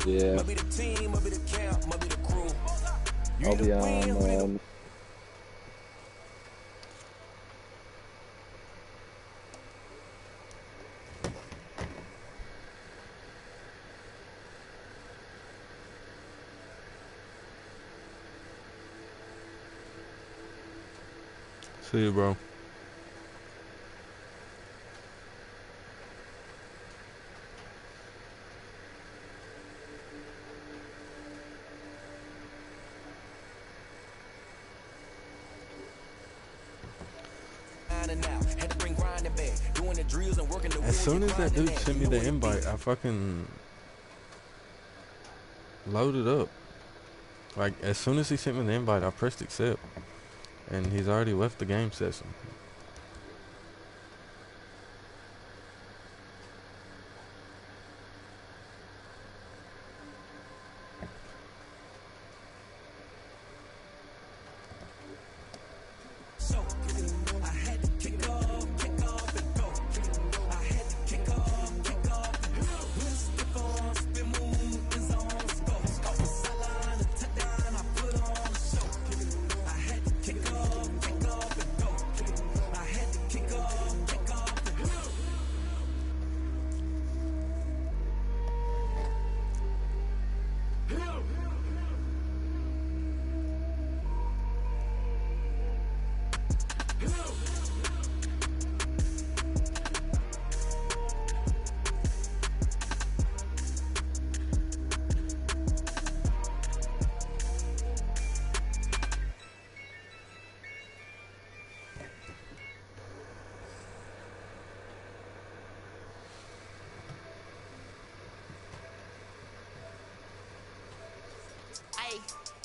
Yeah. I'll be on. See you, bro. As soon as that dude sent me the invite, I fucking loaded up. Like, as soon as he sent me the invite, I pressed accept. And he's already left the game session.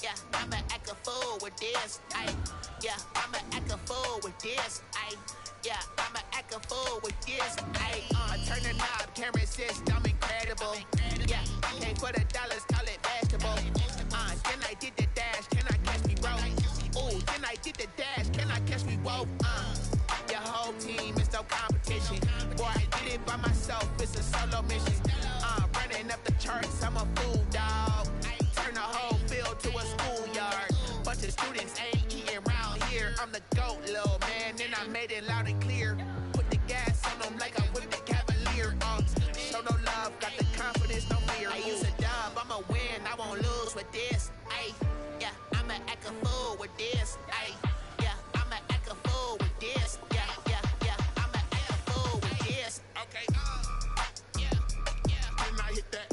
Yeah, I'ma act a fool with this. Yeah, I'ma act a fool with this. Yeah, I'ma act a fool with this. Turn the knob, camera assist, I'm incredible. Yeah, can't put a dollars, call it basketball. Then I did the dash, can I catch me, bro? Ooh, then I did the dash, can I catch me, whoa? Your whole team is no competition. Boy, I did it by myself, it's a solo mission. Running up the charts, I'm a fool, dog. Turn the whole field to a schoolyard. Bunch of students ain't eating round here. I'm the GOAT, little man, and I made it loud and clear. Put the gas on them like I'm with the Cavalier. Show no love, got the confidence, no fear. I use a dub, I'ma win, I won't lose with this. Yeah, I'ma act a fool with this. Yeah, I'ma act a fool with this. Yeah, I'ma act a fool with this. Okay, yeah, can I hit that?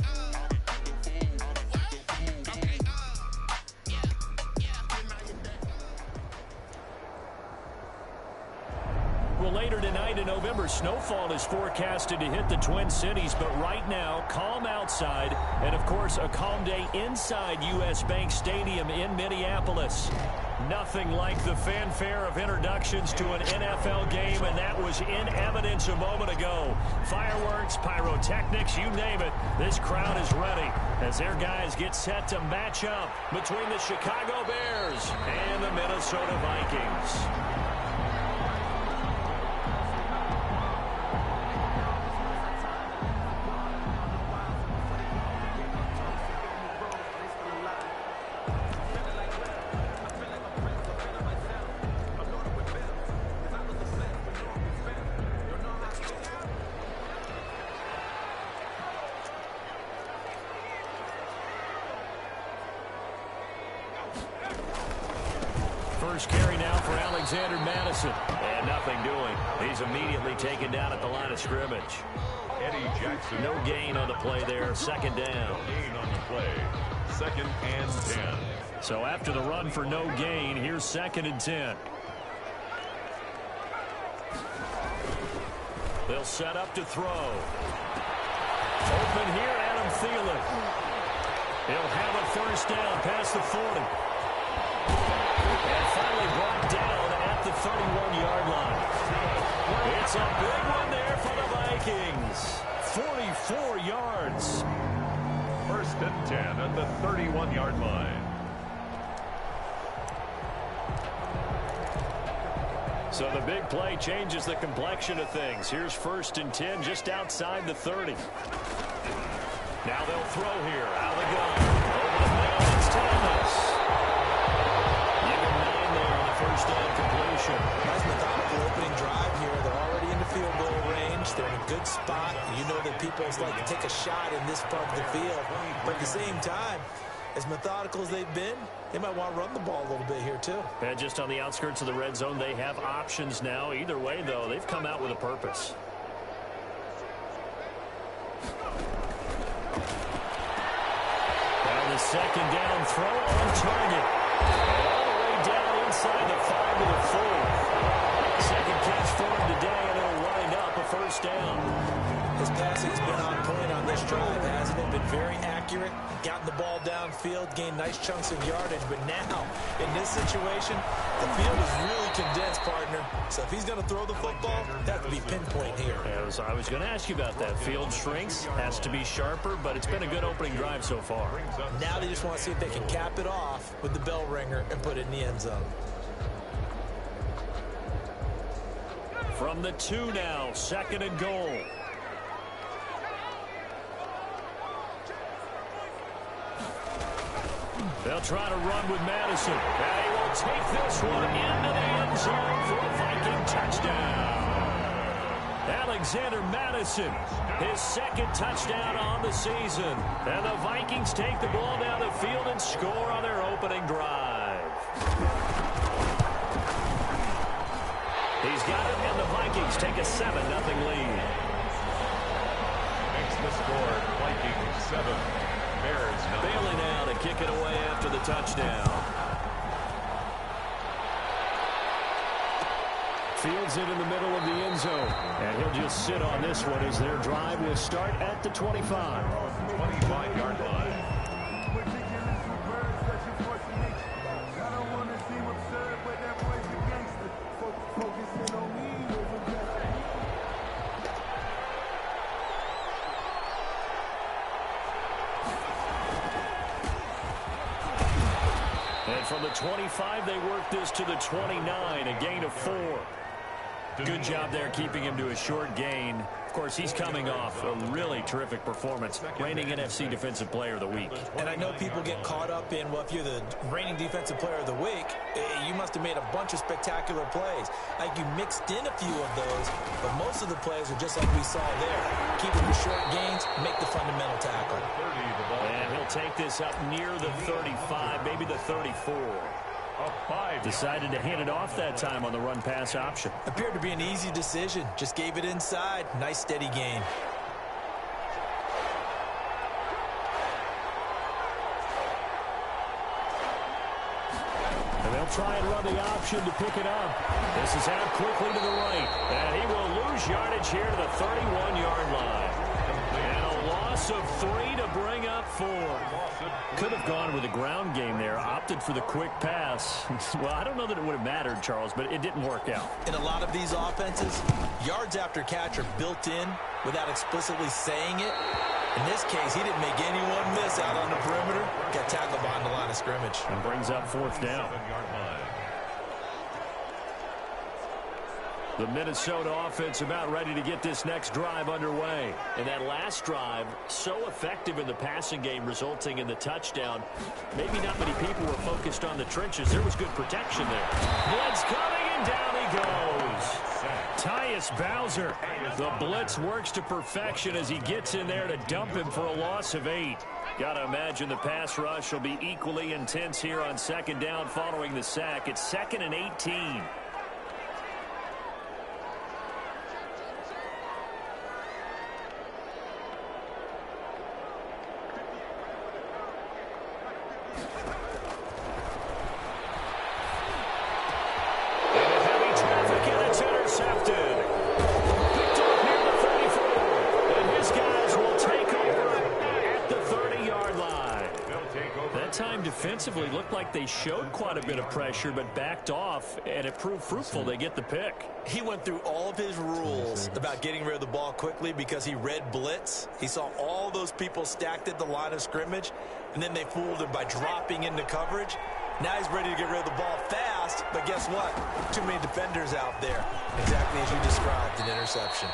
Well, later tonight in November, snowfall is forecasted to hit the Twin Cities, but right now, calm outside, and of course, a calm day inside U.S. Bank Stadium in Minneapolis. Nothing like the fanfare of introductions to an NFL game, and that was in evidence a moment ago. Fireworks, pyrotechnics, you name it. This crowd is ready as their guys get set to match up between the Chicago Bears and the Minnesota Vikings. First carry now for Alexander Madison. And nothing doing. He's immediately taken down at the line of scrimmage. Eddie Jackson. No gain on the play there. Second down. No gain on the play. 2nd and 10. So after the run for no gain, here's 2nd and 10. They'll set up to throw. Open here, Adam Thielen. He'll have a first down past the 40. And finally brought down at the 31-yard line. It's a big one there for the Vikings. 44 yards. 1st and 10 at the 31-yard line. So the big play changes the complexion of things. Here's 1st and 10 just outside the 30. Now they'll throw here out gun. Over the middle, it's Thomas. Even 9 there on the first down completion. Nice methodical opening drive here. They're already in the field goal range. They're in a good spot. You know that people like to take a shot in this part of the field. But at the same time, as methodical as they've been, they might want to run the ball a little bit here too. And just on the outskirts of the red zone, they have options now. Either way, though, they've come out with a purpose. Now the second down throw on target. And all the way down inside the 5 to the 4. Second catch for him today, and it'll wind up a first down. His passing's been on point on this drive, hasn't it? Been very accurate, gotten the ball downfield, gained nice chunks of yardage. But now, in this situation, the field is really condensed, partner. So if he's going to throw the football, that would be pinpoint here. I was going to ask you about that. Field shrinks, has to be sharper, but it's been a good opening drive so far. Now they just want to see if they can cap it off with the bell ringer and put it in the end zone. From the 2 now, second and goal. They'll try to run with Madison. And he will take this one into the end zone for a Viking touchdown. Alexander Madison, his second touchdown on the season. And the Vikings take the ball down the field and score on their opening drive. He's got it, and the Vikings take a 7-0 lead. Makes the score Vikings 7. Bears 9. Bailey now to kick it away after the touchdown. Fields it in the middle of the end zone. And he'll just sit on this one as their drive will start at the 25. 25-yard line. And from the 25, they work this to the 29, a gain of 4. Good job there keeping him to a short gain. Of course, he's coming off a really terrific performance, reigning NFC Defensive Player of the Week. And I know people get caught up in, well, if you're the reigning Defensive Player of the Week, you must have made a bunch of spectacular plays. Like you mixed in a few of those, but most of the plays are just like we saw there. Keep it to short gains, make the fundamental tackle. And he'll take this up near the 35, maybe the 34. Decided to hand it off that time on the run-pass option. Appeared to be an easy decision. Just gave it inside. Nice steady gain. And they'll try and run the option to pick it up. This is out quickly to the right. And he will lose yardage here to the 31-yard line. And a loss of 3 to bring up 4. Could have gone with a ground game there. Opted for the quick pass. Well, I don't know that it would have mattered, Charles, but it didn't work out. In a lot of these offenses, yards after catch are built in without explicitly saying it. In this case, he didn't make anyone miss out on the perimeter. Got tackled behind the line of scrimmage. And brings up 4th down. The Minnesota offense about ready to get this next drive underway. And that last drive, so effective in the passing game, resulting in the touchdown. Maybe not many people were focused on the trenches. There was good protection there. Blitz coming, and down he goes. Tyus Bowser. The blitz works to perfection as he gets in there to dump him for a loss of 8. Got to imagine the pass rush will be equally intense here on second down following the sack. It's 2nd and 18. Defensively looked like they showed quite a bit of pressure but backed off, and it proved fruitful. They get the pick. He went through all of his rules about getting rid of the ball quickly because he read blitz. He saw all those people stacked at the line of scrimmage, and then they fooled him by dropping into coverage. Now he's ready to get rid of the ball fast, but guess what? Too many defenders out there. Exactly as you described, an interception.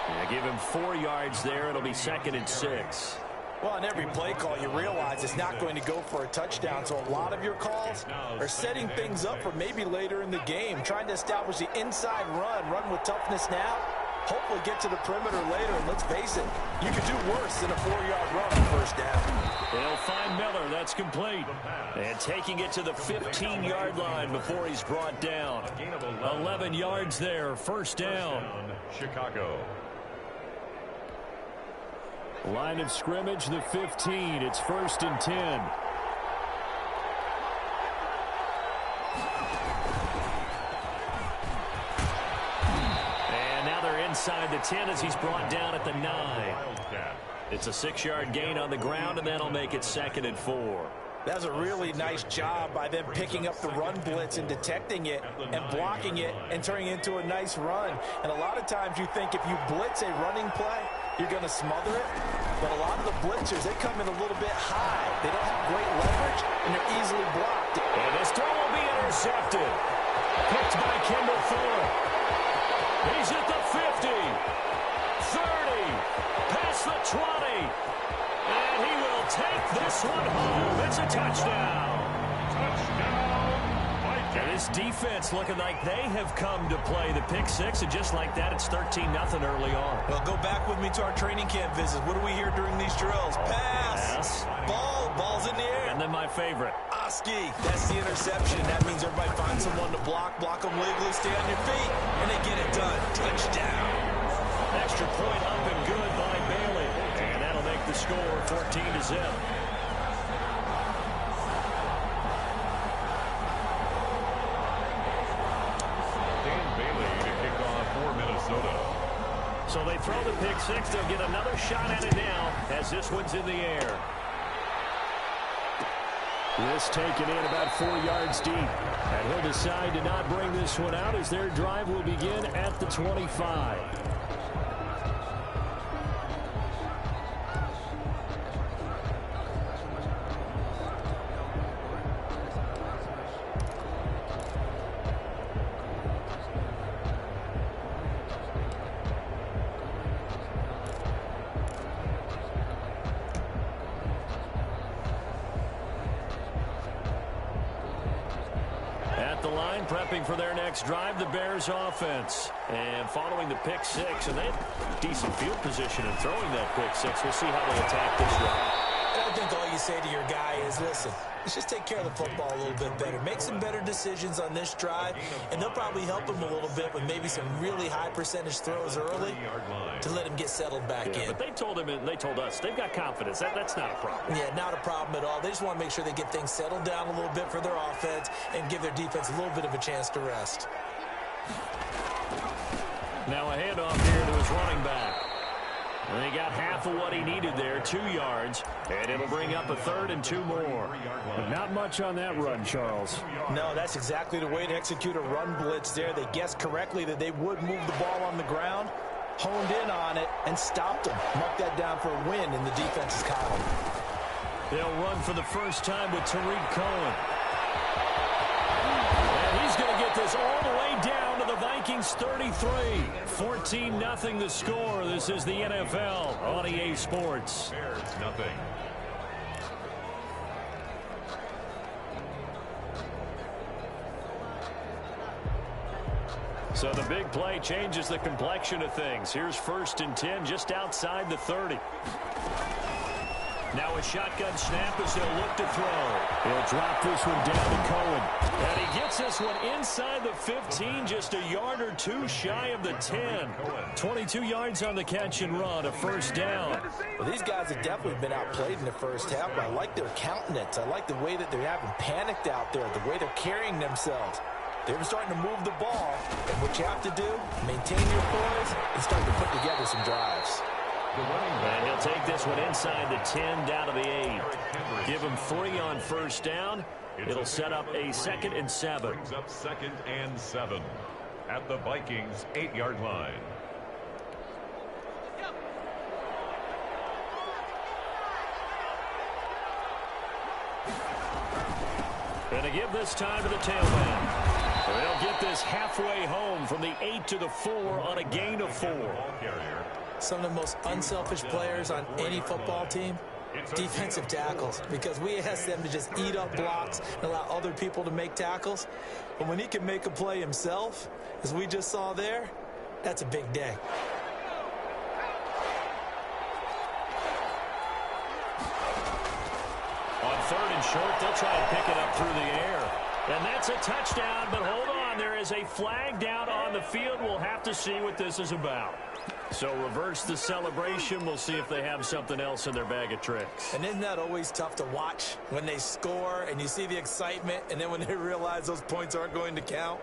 Yeah, give him 4 yards there. It'll be 2nd and 6. Well, on every play call, you realize it's not going to go for a touchdown, so a lot of your calls are setting things up for maybe later in the game, trying to establish the inside run with toughness now, hopefully get to the perimeter later, and let's face it, you could do worse than a 4-yard run on first down. They'll find Miller. That's complete. And taking it to the 15-yard line before he's brought down. 11 yards there, first down. Chicago. Line of scrimmage, the 15. It's 1st and 10. And now they're inside the 10 as he's brought down at the 9. It's a 6-yard gain on the ground, and that'll make it 2nd and 4. That was a really nice job by them picking up the run blitz and detecting it and blocking it and turning it into a nice run. And a lot of times you think if you blitz a running play, you're going to smother it. But a lot of the blitzers, they come in a little bit high. They don't have great leverage, and they're easily blocked. And this throw will be intercepted. Picked by Kendall Fuller. He's at the 50, 30, past the 20. And he will take this one home. It's a touchdown. And this defense looking like they have come to play the pick six, and just like that, it's 13-0 early on. Well, go back with me to our training camp visits. What do we hear during these drills? Pass. Ball's in the air. And then my favorite. Oski, that's the interception. That means everybody finds someone to block them legally, stay on your feet, and they get it done. Touchdown. Extra point up and good by Bailey. And that'll make the score 14-0. So they throw the pick six. They'll get another shot at it now as this one's in the air. This taken in about 4 yards deep. And he'll decide to not bring this one out as their drive will begin at the 25. Prepping for their next drive, the Bears offense. And following the pick six, and they have decent field position in throwing that pick six. We'll see how they attack this drive. I think all you say to your guy is, listen, let's just take care of the football a little bit better. Make some better decisions on this drive, and they'll probably help him a little bit with maybe some really high percentage throws early to let him get settled back in. But they told him, and they told us, they've got confidence. That's not a problem. Yeah, not a problem at all. They just want to make sure they get things settled down a little bit for their offense and give their defense a little bit of a chance to rest. Now a handoff here to his running back. And they got half of what he needed there, 2 yards, and it'll bring up a 3rd and 2 more. But not much on that run, Charles. No, that's exactly the way to execute a run blitz there. They guessed correctly that they would move the ball on the ground, honed in on it, and stopped them. Marked that down for a win in the defense's column. They'll run for the first time with Tariq Cohen. And he's going to get this all the way down to the Vikings 33. 14-0 the score. This is the NFL on EA Sports. Bears nothing. So the big play changes the complexion of things. Here's 1st and 10 just outside the 30. Now a shotgun snap as they'll look to throw. He'll drop this one down to Cohen. And he gets this one inside the 15, just a yard or two shy of the 10. 22 yards on the catch and run, a first down. Well, these guys have definitely been outplayed in the first half, but I like their countenance. I like the way that they haven't panicked out there, the way they're carrying themselves. They're starting to move the ball, and what you have to do, maintain your poise and start to put together some drives. And he'll take this one inside the 10 down to the 8. Give him 3 on first down. It'll set up a 2nd and 7. Brings up 2nd and 7 at the Vikings 8-yard line. And to give this time to the tailback. They'll get this halfway home from the 8 to the 4 on a gain of 4. Some of the most unselfish players on any football team defensive tackles, because we ask them to just eat up blocks and allow other people to make tackles. But when he can make a play himself, as we just saw there, that's a big day. On 3rd and short, they'll try and pick it up through the air. And that's a touchdown, but hold on. There is a flag down on the field. We'll have to see what this is about. So reverse the celebration. We'll see if they have something else in their bag of tricks. And isn't that always tough to watch when they score and you see the excitement, and then when they realize those points aren't going to count?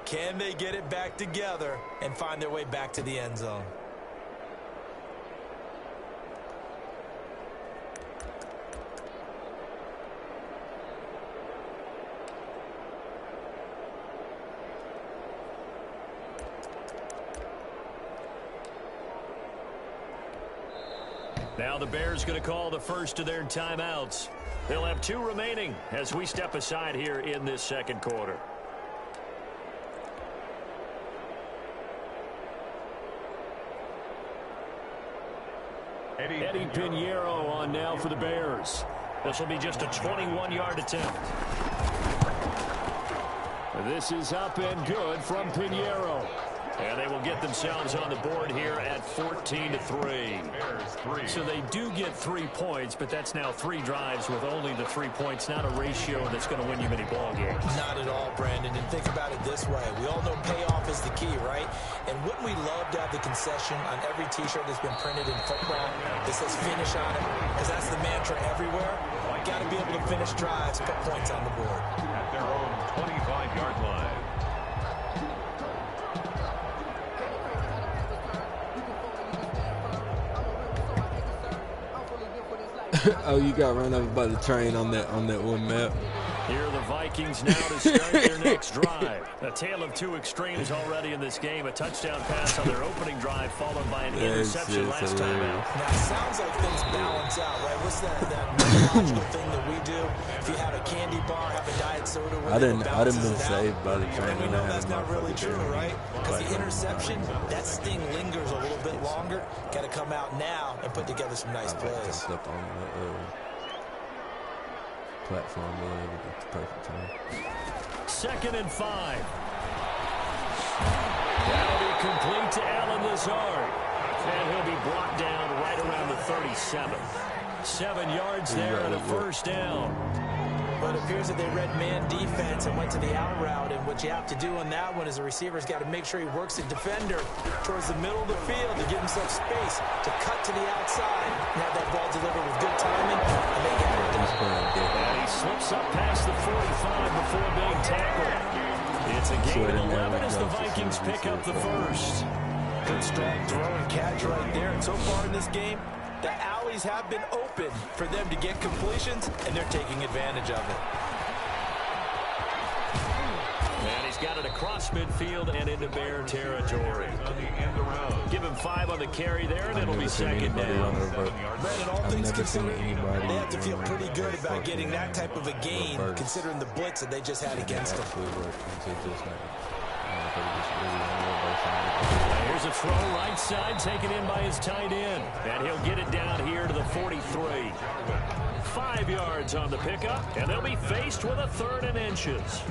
Can they get it back together and find their way back to the end zone? Now the Bears going to call the first of their timeouts. They'll have 2 remaining as we step aside here in this second quarter. Eddie Pinheiro on now for the Bears. This will be just a 21-yard attempt. This is up and good from Pinheiro. And they will get themselves on the board here at 14-3. So they do get 3 points, but that's now 3 drives with only the 3 points, not a ratio that's going to win you many ball games. Not at all, Brandon. And think about it this way. We all know payoff is the key, right? And wouldn't we love to have the concession on every T-shirt that's been printed in football that says finish on it? Because that's the mantra everywhere. Got to be able to finish drives, put points on the board. At their own 25-yard line. Oh, you got run over by the train on that one map. Here are the Vikings now to start their next drive. A tale of 2 extremes already in this game. A touchdown pass on their opening drive, followed by an interception last time out. Now, it sounds like things balance out, right? What's that neurological thing that we do? If you have a candy bar, have a diet soda, I didn't been saved by the train. And we know that's not really true, right? Because the interception, that sting lingers a little bit longer. Got to come out now and put together some nice plays. Up on the platform at the perfect time. 2nd and 5. That'll be complete to Alan Lazard. And he'll be brought down right around the 37. 7 yards there and a first down. But it appears that they read man defense and went to the out route. And what you have to do on that one is the receiver's got to make sure he works the defender towards the middle of the field to give himself space to cut to the outside and have that ball delivered with good timing. And they got it done. And he slips up past the 45 before being tackled. It's a gain of 11 as the Vikings pick up the first. Good strong throw and catch right there. And so far in this game, the alleys have been open for them to get completions, and they're taking advantage of it. And he's got it across midfield and into Bear territory. Give him 5 on the carry there, and it'll be 2nd down. Brandon, all things considered, they have to feel pretty good about getting that type of a gain, considering the blitz that they just had against them. Here's a throw right side taken in by his tight end. And he'll get it down here to the 43. 5 yards on the pickup, and they'll be faced with a 3rd and inches.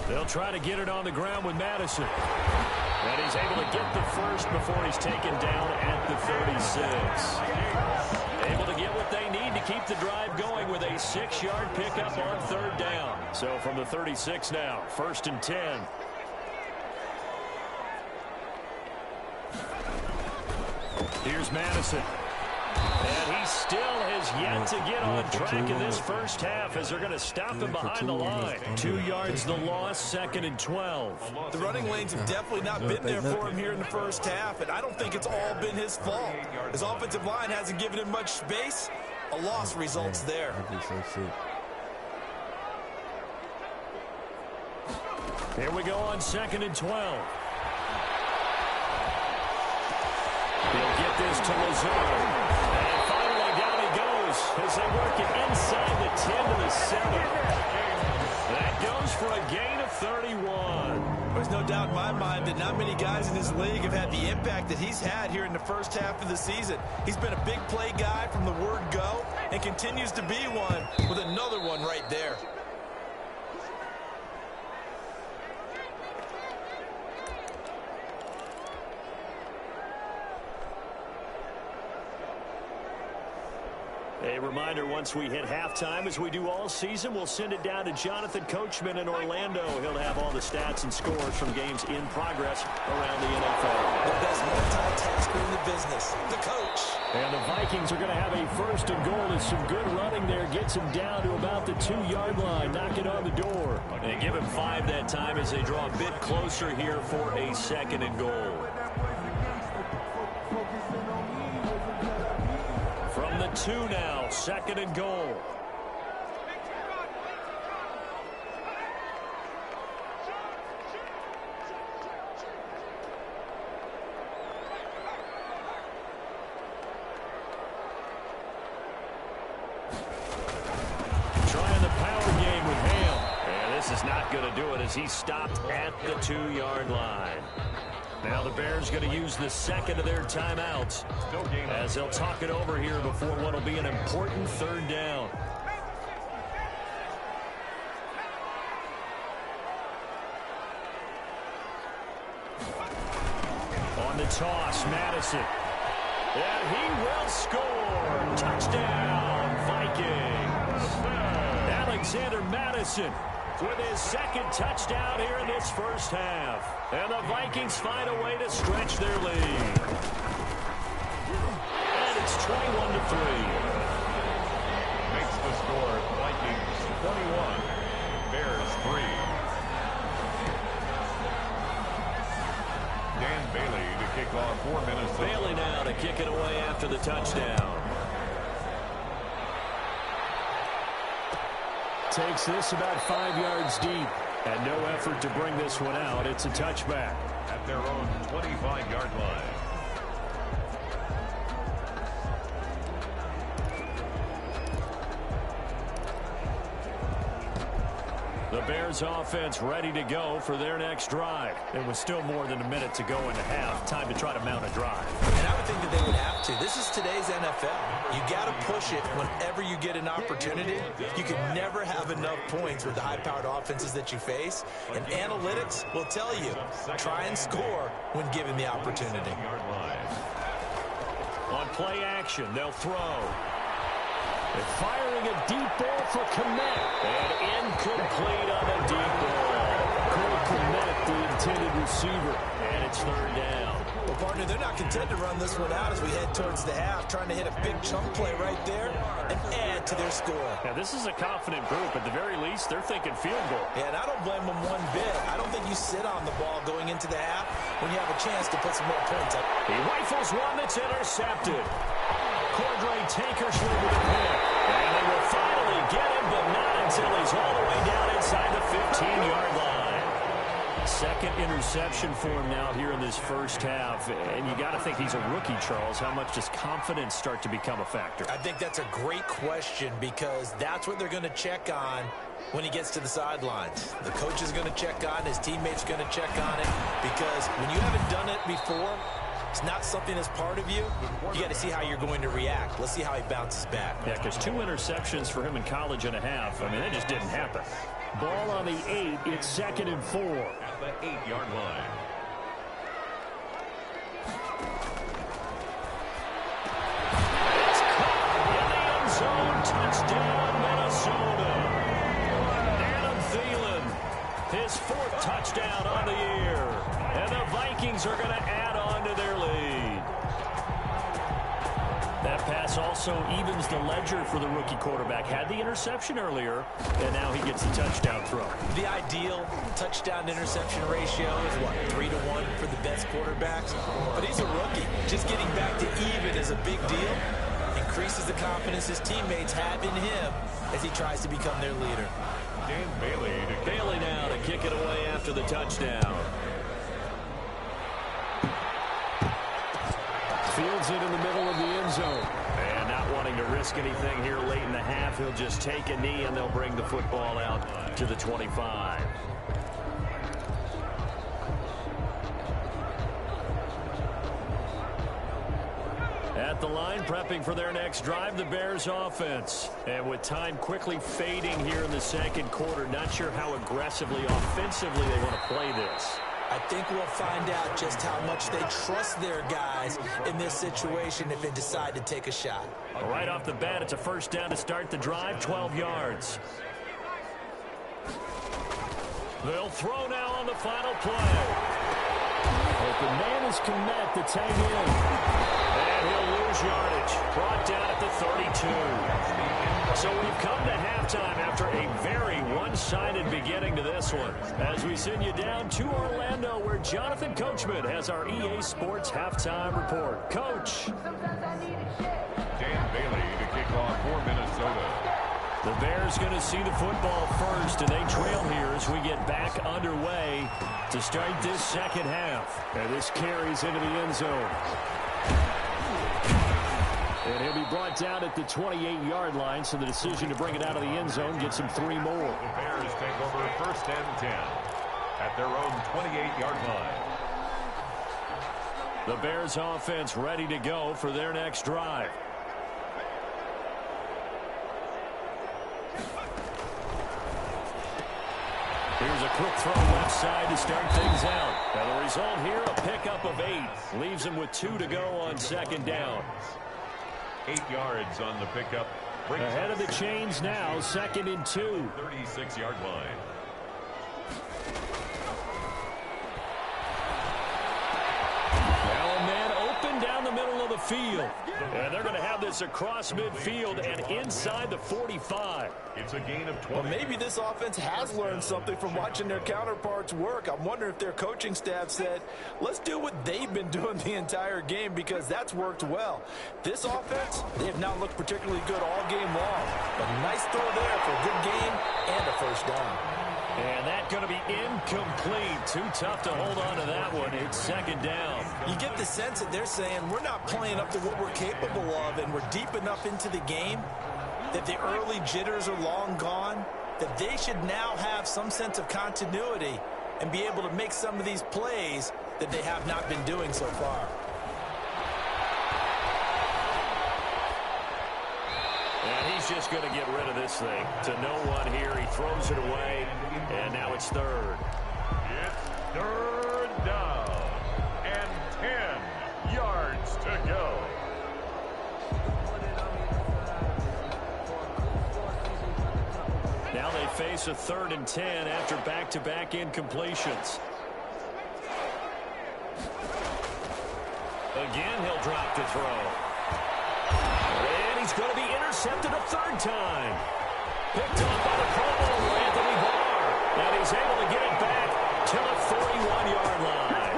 They'll try to get it on the ground with Madison. And he's able to get the first before he's taken down at the 36. Able to get what they need to keep the drive going with a 6-yard pickup on 3rd down. So from the 36 now, 1st and 10. Here's Madison. And he still has yet to get on track in this first half as they're going to stop him behind the line. 2 yards the loss, 2nd and 12. The running lanes have definitely not been there for him here in the first half, and I don't think it's all been his fault. His offensive line hasn't given him much space. A loss results there. Here we go on 2nd and 12. He'll get this to Lazard. And finally down he goes as they work it inside the 10 to the 7. That goes for a gain of 31. There's no doubt in my mind that not many guys in this league have had the impact that he's had here in the first half of the season. He's been a big play guy from the word go and continues to be one with another one right there. A reminder, once we hit halftime, as we do all season, we'll send it down to Jonathan Coachman in Orlando. He'll have all the stats and scores from games in progress around the NFL. The best multitasker in the business, the coach. And the Vikings are going to have a 1st and goal. There's some good running there. Gets him down to about the 2-yard line. Knock it on the door. They give him 5 that time as they draw a bit closer here for a 2nd and goal. From the 2 now, 2nd and goal. Trying the power game with Hale. And this is not going to do it as he stopped at the 2-yard line. Now the Bears going to use the 2nd of their timeouts as they'll talk it over here before what will be an important 3rd down. On the toss, Madison. And he will score. Touchdown, Vikings. Alexander Madison with his 2nd touchdown here in this first half. And the Vikings find a way to stretch their lead. And it's 21-3. Makes the score Vikings 21, Bears 3. Dan Bailey to kick off for Minnesota. Bailey now to kick it away after the touchdown. Takes this about 5 yards deep. And no effort to bring this one out. It's a touchback. At their own 25-yard line. The Bears offense ready to go for their next drive. It was still more than a minute to go in the half. Time to try to mount a drive. And I would think that they would have to. This is today's NFL. You got to push it whenever you get an opportunity. You can never have enough points with the high-powered offenses that you face. And analytics will tell you, try and score when given the opportunity. On play action, they'll throw. They're firing a deep ball for Kmet. And incomplete on the deep ball. Cole Kmet, the intended receiver. And it's 3rd down. Well, partner, they're not content to run this one out as we head towards the half, trying to hit a big chunk play right there and add to their score. Now, this is a confident group. At the very least, they're thinking field goal. Yeah, and I don't blame them one bit. I don't think you sit on the ball going into the half when you have a chance to put some more points up. He rifles one that's intercepted. Cordray Tankersley with a pick. And they will finally get him, but not until he's all the way down inside the 15-yard line. 2nd interception for him now here in this first half. And you got to think he's a rookie, Charles. How much does confidence start to become a factor? I think that's a great question because that's what they're going to check on when he gets to the sidelines. The coach is going to check on, his teammates going to check on it because when you haven't done it before, it's not something that's part of you. You got to see how you're going to react. Let's see how he bounces back. Yeah, because 2 interceptions for him in college and a half. I mean, that just didn't happen. Ball on the 8. It's 2nd and 4. At the 8-yard line. It's caught in the end zone. Touchdown, Minnesota. Adam Thielen, his 4th touchdown on the year. And the Vikings are going to add on to their lead. That pass also evens the ledger for the rookie quarterback. Had the interception earlier, and now he gets the touchdown throw. The ideal touchdown-interception ratio is, what, 3-to-1 for the best quarterbacks? But he's a rookie. Just getting back to even is a big deal. Increases the confidence his teammates have in him as he tries to become their leader. Bailey now to kick it away after the touchdown. Fields it in the middle of the end zone. And not wanting to risk anything here late in the half, he'll just take a knee and they'll bring the football out to the 25. At the line, prepping for their next drive, the Bears offense. And with time quickly fading here in the second quarter, not sure how aggressively, offensively they want to play this. I think we'll find out just how much they trust their guys in this situation if they decide to take a shot. Right off the bat, it's a first down to start the drive, 12 yards. They'll throw now on the final play. Open man is Kmet, the tight end. And he'll lose yardage. Brought down at the 32. So we've come to halftime after a very one-sided beginning to this one. As we send you down to Orlando, where Jonathan Coachman has our EA Sports halftime report. Coach. Dan Bailey to kick off for Minnesota. The Bears going to see the football first, and they trail here as we get back underway to start this second half. And this carries into the end zone. And he'll be brought down at the 28-yard line, so the decision to bring it out of the end zone gets him 3 more. The Bears take over first and 10 at their own 28-yard line. The Bears offense ready to go for their next drive. Here's a quick throw left side to start things out. And the result here, a pickup of 8. Leaves them with 2 to go on second down. 8 yards on the pickup. Ahead of the chains now, second and 2. 36-yard line. Now a man open down the middle of the field. And they're going to have this across midfield and inside the 45. It's a gain of 20. Well, maybe this offense has learned something from watching their counterparts work. I'm wondering if their coaching staff said, let's do what they've been doing the entire game, because that's worked well. This offense, they have not looked particularly good all game long. But nice throw there for a good game and a first down. And that going to be incomplete. Too tough to hold on to that one. It's second down. You get the sense that they're saying we're not playing up to what we're capable of, and we're deep enough into the game that the early jitters are long gone, that they should now have some sense of continuity and be able to make some of these plays that they have not been doing so far. And he's just going to get rid of this thing to no one here. He throws it away, and now it's third. It's third down and 10 yards to go. Now they face a 3rd and 10 after back-to-back incompletions. Again, he'll drop the throw. And he's going to be intercepted a 3rd time. Picked off by the Pro Bowler, Anthony Barr. And he's able to get it back to the 41-yard line.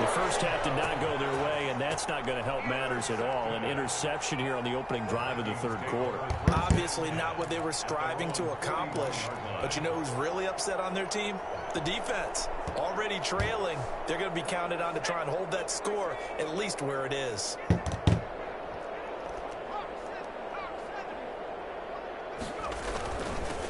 The first half did not go their way, and that's not going to help matters at all. An interception here on the opening drive of the 3rd quarter. Obviously not what they were striving to accomplish. But you know who's really upset on their team? The defense. Already trailing. They're going to be counted on to try and hold that score at least where it is.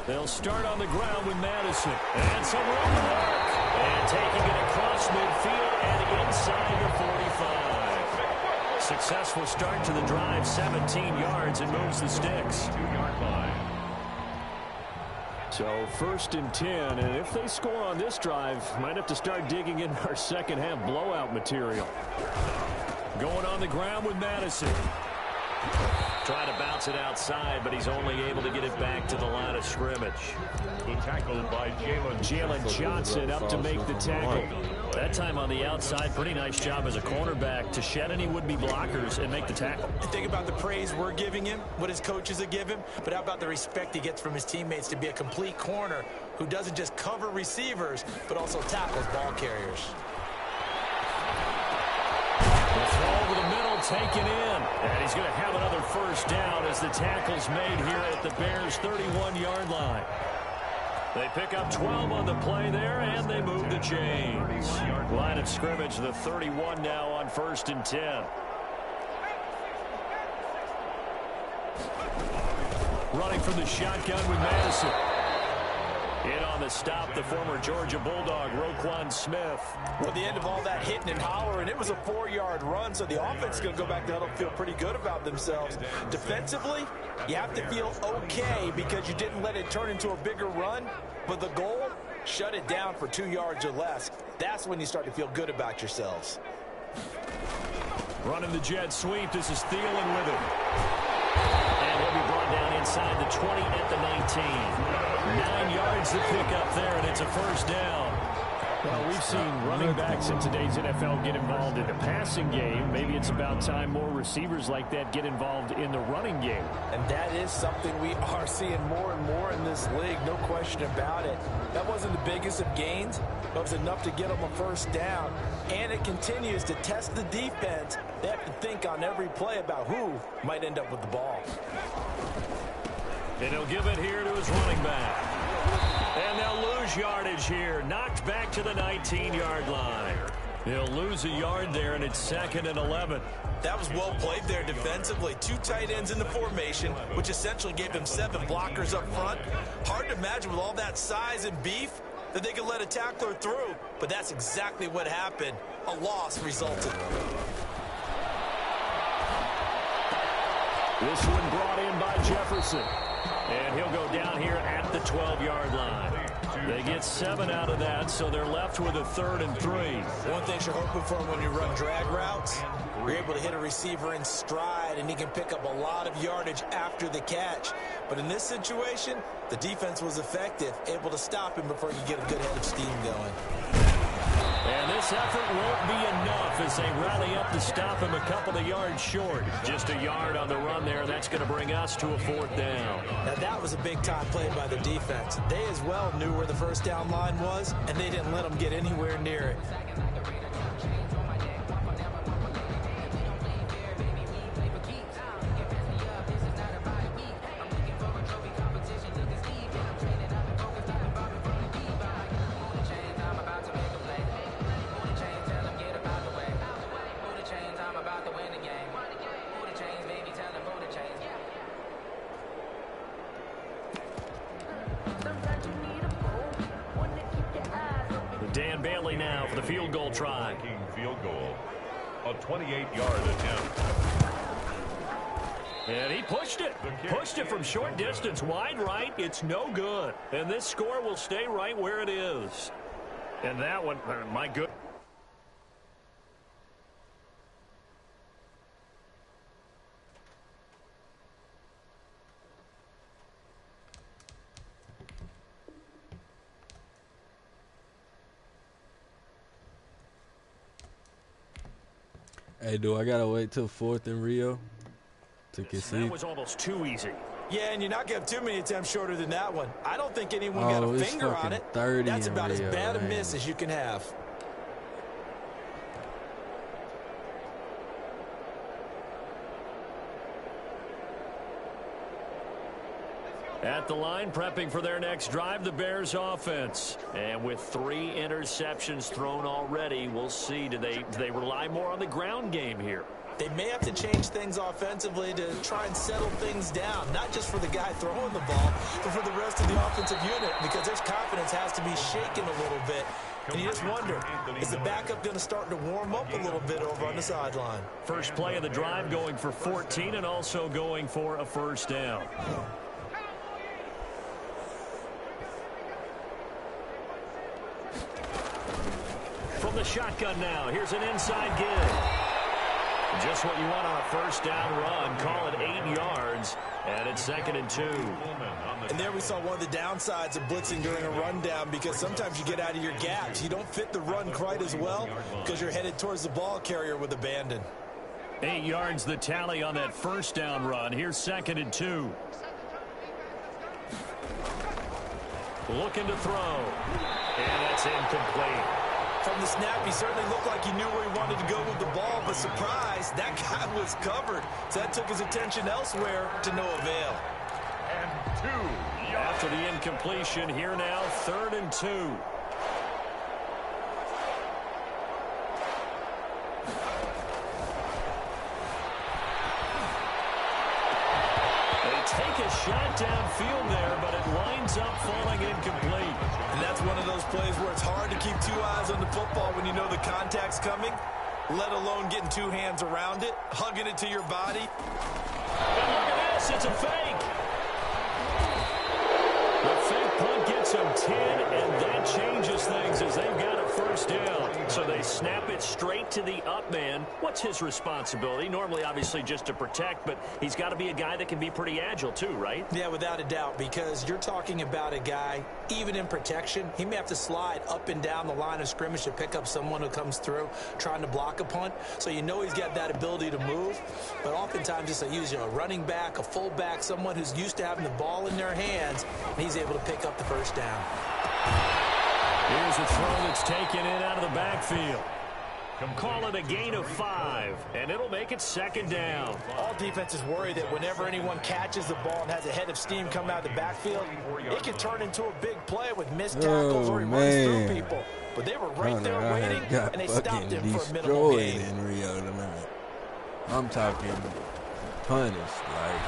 They'll start on the ground with Madison. And some room to work. And taking it across midfield and inside the 45. Successful start to the drive, 17 yards, and moves the sticks. 2-yard line. So 1st and 10, and if they score on this drive, might have to start digging in our second half blowout material. Going on the ground with Madison. Trying to bounce it outside, but he's only able to get it back to the line of scrimmage. The tackle by Jalen Johnson up to make the tackle. That time on the outside, pretty nice job as a cornerback to shed any would-be blockers and make the tackle. Think about the praise we're giving him, what his coaches are giving, but how about the respect he gets from his teammates to be a complete corner who doesn't just cover receivers, but also tackles ball carriers. The throw over the middle, taken in. And he's going to have another first down as the tackle's made here at the Bears' 31-yard line. They pick up 12 on the play there, and they move the chains. Line of scrimmage, the 31 now on 1st and 10. Running from the shotgun with Madison. In on the stop, the former Georgia Bulldog, Roquan Smith. Well, at the end of all that hitting and hollering, it was a 4-yard run, so the offense is going to go back to huddle and feel pretty good about themselves. Defensively, you have to feel okay because you didn't let it turn into a bigger run, but the goal, shut it down for 2 yards or less. That's when you start to feel good about yourselves. Running the jet sweep, this is Thielen with him. And he'll be brought down inside the 20 at the 19. 9 yards to pick up there, and it's a first down. Well, we've seen running backs in today's NFL get involved in the passing game. Maybe it's about time more receivers like that get involved in the running game. And that is something we are seeing more and more in this league, no question about it. That wasn't the biggest of gains, but it was enough to get them a first down. And it continues to test the defense. They have to think on every play about who might end up with the ball. And he'll give it here to his running back. And they'll lose yardage here. Knocked back to the 19-yard line. He'll lose a yard there, and it's 2nd and 11. That was well played there defensively. 2 tight ends in the formation, which essentially gave them 7 blockers up front. Hard to imagine with all that size and beef that they could let a tackler through. But that's exactly what happened. A loss resulted. This one brought in by Jefferson. And he'll go down here at the 12-yard line. They get 7 out of that, so they're left with a 3rd and 3. One thing you're hoping for when you run drag routes, you're able to hit a receiver in stride, and he can pick up a lot of yardage after the catch. But in this situation, the defense was effective, able to stop him before you get a good head of steam going. And this effort won't be enough as they rally up to stop him a couple of yards short. Just a yard on the run there. That's going to bring us to a 4th down. Now, that was a big-time play by the defense. They as well knew where the first down line was, and they didn't let them get anywhere near it. Dan Bailey now for the field goal try. Field goal, a 28-yard attempt. And he pushed it. Pushed it from short distance, wide right. It's no good. And this score will stay right where it is. And that one, my good. Hey, do I gotta wait till 4th and RIO to concede? That was almost too easy. Yeah, and you're not going to have too many attempts shorter than that one. I don't think anyone got a finger on it. That's about as bad a miss as you can have. At the line, prepping for their next drive, the Bears offense. And with 3 interceptions thrown already, we'll see. Do they rely more on the ground game here? They may have to change things offensively to try and settle things down, not just for the guy throwing the ball, but for the rest of the offensive unit, because their confidence has to be shaken a little bit. And you just wonder, is the backup going to start to warm up a little bit over on the sideline? First play of the drive going for 14 and also going for a first down. From the shotgun now, here's an inside give. Just what you want on a first down run. Call it 8 yards, and it's 2nd and 2. And there we saw one of the downsides of blitzing during a rundown, because sometimes you get out of your gaps. You don't fit the run quite as well because you're headed towards the ball carrier with abandon. 8 yards the tally on that first down run. Here's 2nd and 2. Looking to throw. And that's incomplete. From the snap, he certainly looked like he knew where he wanted to go with the ball, but surprise, that guy was covered. So that took his attention elsewhere to no avail. And 2 After the incompletion, here now, 3rd and 2. They take a shot downfield there, but it winds up falling incomplete. And that's one of those plays where it's hard to keep 2 eyes on the football when you know the contact's coming, let alone getting 2 hands around it, hugging it to your body. And look at this, it's a fake. The fake punt gets them 10, and that changes things as they've got a 1st down. So they snap it straight to the up man. What's his responsibility? Normally, obviously, just to protect, but he's got to be a guy that can be pretty agile too, right? Yeah, without a doubt, because you're talking about a guy, even in protection, he may have to slide up and down the line of scrimmage to pick up someone who comes through trying to block a punt. So you know he's got that ability to move, but oftentimes it's a running back, a fullback, someone who's used to having the ball in their hands, and he's able to pick up the 1st down. Here's a throw that's taken in out of the backfield. Call it a gain of 5, and it'll make it 2nd down. All defenses worry that whenever anyone catches the ball and has a head of steam come out of the backfield, it can turn into a big play with missed tackles or he runs through people. But they were right there waiting, and they stopped him for a minimal gain. In Rio tonight. I'm talking punished, like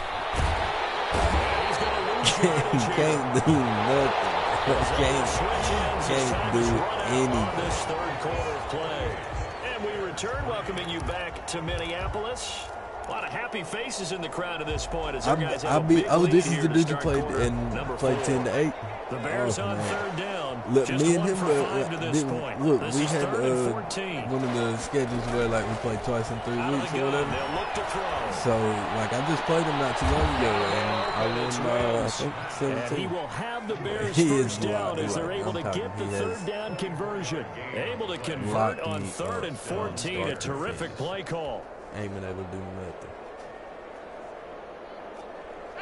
He's going to lose yardage can't do nothing. Can't do anything. This 3rd quarter of play. And we return, welcoming you back to Minneapolis. A lot of happy faces in the crowd at this point. As guys have this is the dude you played and played 10-8. The Bears on 3rd down. Look, Just me and him, look, we had one of the schedules where like we played twice in 3 weeks or whatever. So like I just played him not too long ago, and I won I think 17. And he will have the Bears 1st down as they're able to get the 3rd down conversion. Able to convert on 3rd and 14. A terrific play call. Ain't been able to do nothing.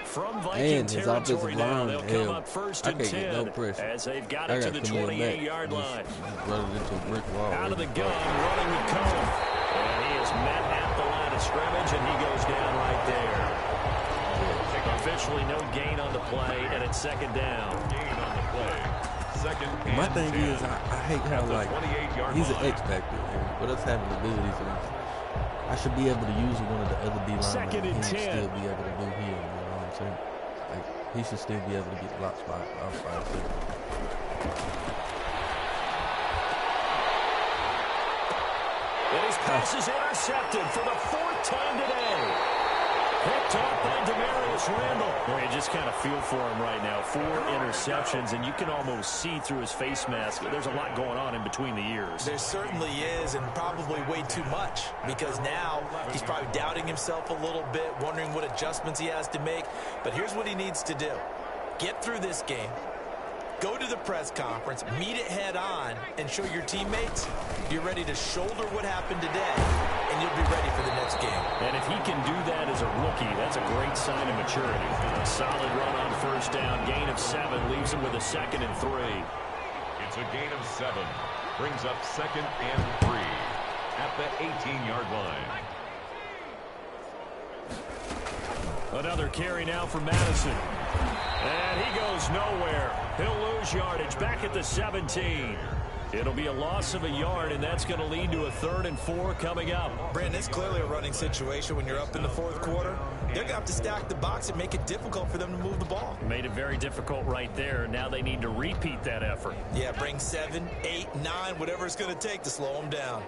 From Viking territory now, they'll come up 1st and 10 no pressure. as they've got it to the 28-yard line. Run it into a brick wall. Out of the gun, running with Cohen. And he is met at the line of scrimmage, and he goes down right there. Officially no gain on the play, and it's 2nd down. Gain on the play. 2nd and My thing 10. is, I hate how like he's an X factor, and with us having abilities, I should be able to use one of the other D linemen, and he should still be able to do him. You know what I'm saying? Like he should still be able to get block spot outside too. And his pass is intercepted for the 4th time today. Picked off by Demarius Randall. Boy, you just kind of feel for him right now. 4 interceptions, and you can almost see through his face mask. There's a lot going on in between the ears. There certainly is, and probably way too much, because now he's probably doubting himself a little bit, wondering what adjustments he has to make. But here's what he needs to do. Get through this game. Go to the press conference, meet it head on, and show your teammates you're ready to shoulder what happened today, and you'll be ready for the next game. And if he can do that as a rookie, that's a great sign of maturity. A solid run on 1st down, gain of 7, leaves him with a 2nd and 3. It's a gain of 7. Brings up 2nd and 3 at the 18-yard line. Another carry now for Madison. And he goes nowhere. He'll lose yardage back at the 17. It'll be a loss of a yard, and that's going to lead to a 3rd and 4 coming up. Brandon, it's clearly a running situation when you're up in the 4th quarter. They're going to have to stack the box and make it difficult for them to move the ball. Made it very difficult right there. Now they need to repeat that effort. Yeah, bring 7, 8, 9, whatever it's going to take to slow them down.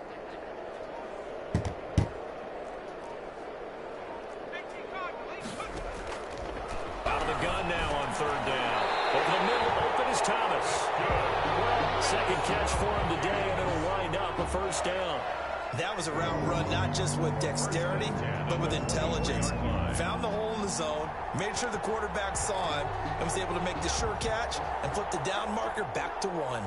Out of the gun now on 3rd down. Over the middle, open is Thomas. 2nd catch for him today, and it'll wind up a 1st down. That was a route run, not just with dexterity, but with intelligence. Found the hole in the zone, made sure the quarterback saw him, and was able to make the sure catch and flip the down marker back to 1.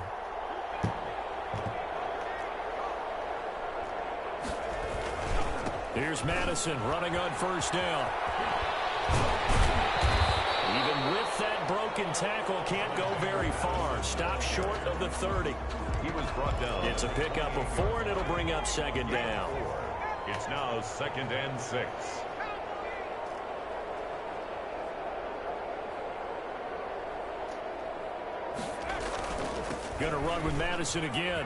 Here's Madison running on 1st down. Even with that broken tackle, can't go very far. Stop short of the 30. He was brought down. It's a pickup of 4, and it'll bring up 2nd down. It's now 2nd and 6. Going to run with Madison again.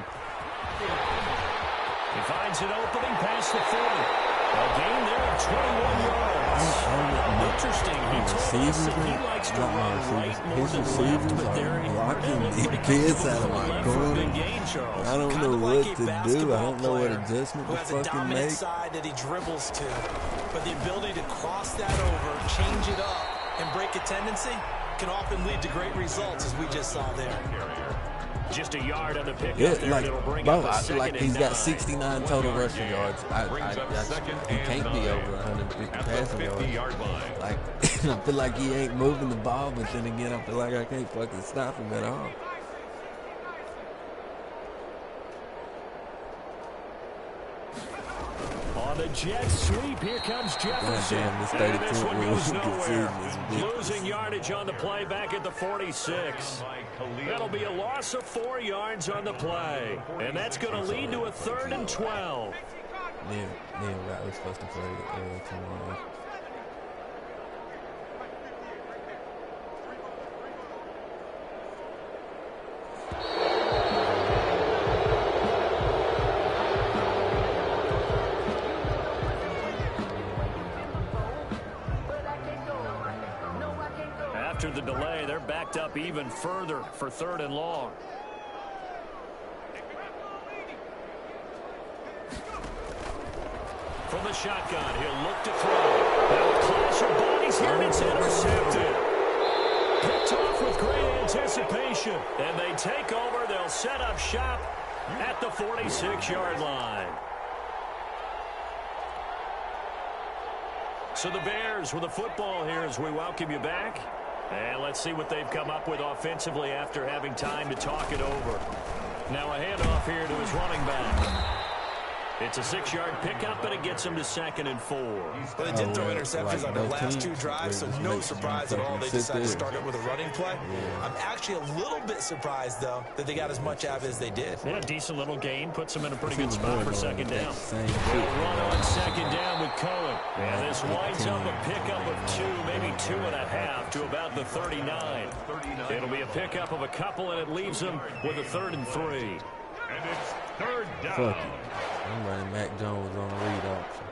He finds an opening past the 40. A gain there of 21 yards. Interesting. He told us that he likes to run right more than left, but there he blocking kids out of my corner. I don't know what to do. I don't know what adjustment to fucking make. Side that he dribbles to, but the ability to cross that over, change it up, and break a tendency can often lead to great results, as we just saw there. Just a yard on the pickup there, like, it'll bring bro, up a like he's got 69 total rushing yards. He can't be over 150 passing yards. Like, I feel like he ain't moving the ball, but then again, I feel like I can't fucking stop him at all. On the jet sweep, here comes Jefferson. Damn, this and this one goes nowhere. nowhere. Losing yardage on the play back at the 46. That'll be a loss of 4 yards on the play. And that's going to lead to a 3rd and 12. Neil Rat was supposed to play tomorrow. After the delay, they're backed up even further for 3rd and long. From the shotgun, he'll look to throw. Now clash of bodies here, and it's intercepted. Picked off with great anticipation. And they take over. They'll set up shop at the 46-yard line. So the Bears with the football here as we welcome you back. And let's see what they've come up with offensively after having time to talk it over. Now a handoff here to his running back. It's a 6-yard pickup, and it gets him to 2nd and 4. Well, they did throw interceptions on their last 2 drives, so no surprise at all they decided to start it with a running play. I'm actually a little bit surprised, though, that they got as much out of it as they did. Yeah, decent little gain. Puts them in a pretty good spot for 2nd down. They'll run on 2nd down with Cohen. And this winds up a pickup of 2, maybe 2.5 to about the 39. It'll be a pickup of a couple, and it leaves them with a 3rd and 3. And it's 3rd down. Fuck it. I'm running Mac Jones on the read option.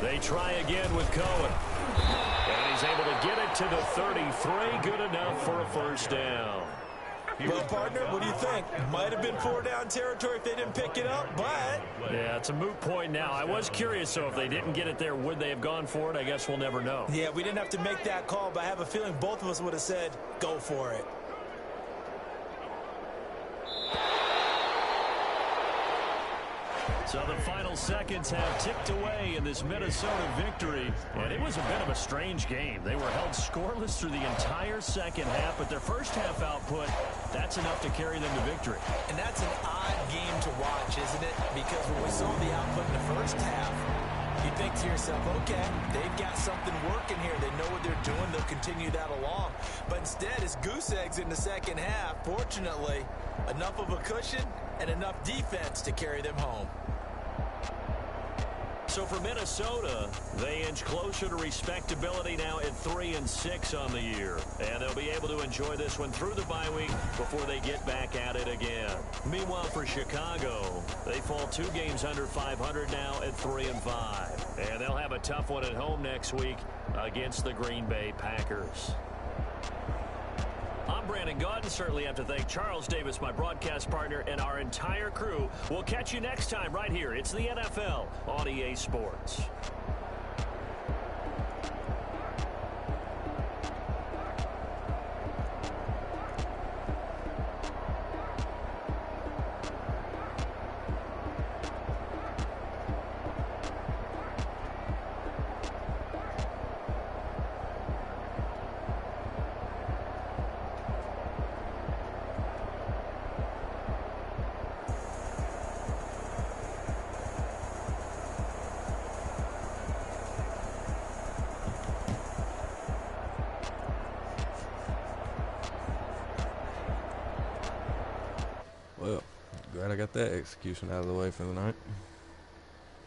They try again with Cohen. And he's able to get it to the 33. Good enough for a 1st down. Well, partner, what do you think? Might have been 4-down territory if they didn't pick it up, but... Yeah, it's a moot point now. I was curious, so if they didn't get it there, would they have gone for it? I guess we'll never know. Yeah, we didn't have to make that call, but I have a feeling both of us would have said, go for it. So the final seconds have ticked away in this Minnesota victory, and it was a bit of a strange game. They were held scoreless through the entire 2nd half, but their first half output, that's enough to carry them to victory. And that's an odd game to watch, isn't it? Because when we saw the output in the first half, you think to yourself, okay, they've got something working here. They know what they're doing. They'll continue that along. But instead, it's goose eggs in the 2nd half. Fortunately, enough of a cushion and enough defense to carry them home. So for Minnesota, they inch closer to respectability now at 3-6 on the year. And they'll be able to enjoy this one through the bye week before they get back at it again. Meanwhile, for Chicago, they fall 2 games under 500 now at 3-5. And they'll have a tough one at home next week against the Green Bay Packers. I'm Brandon Gaudin. Certainly have to thank Charles Davis, my broadcast partner, and our entire crew. We'll catch you next time right here. It's the NFL on EA Sports. Well, glad I got that execution out of the way for the night.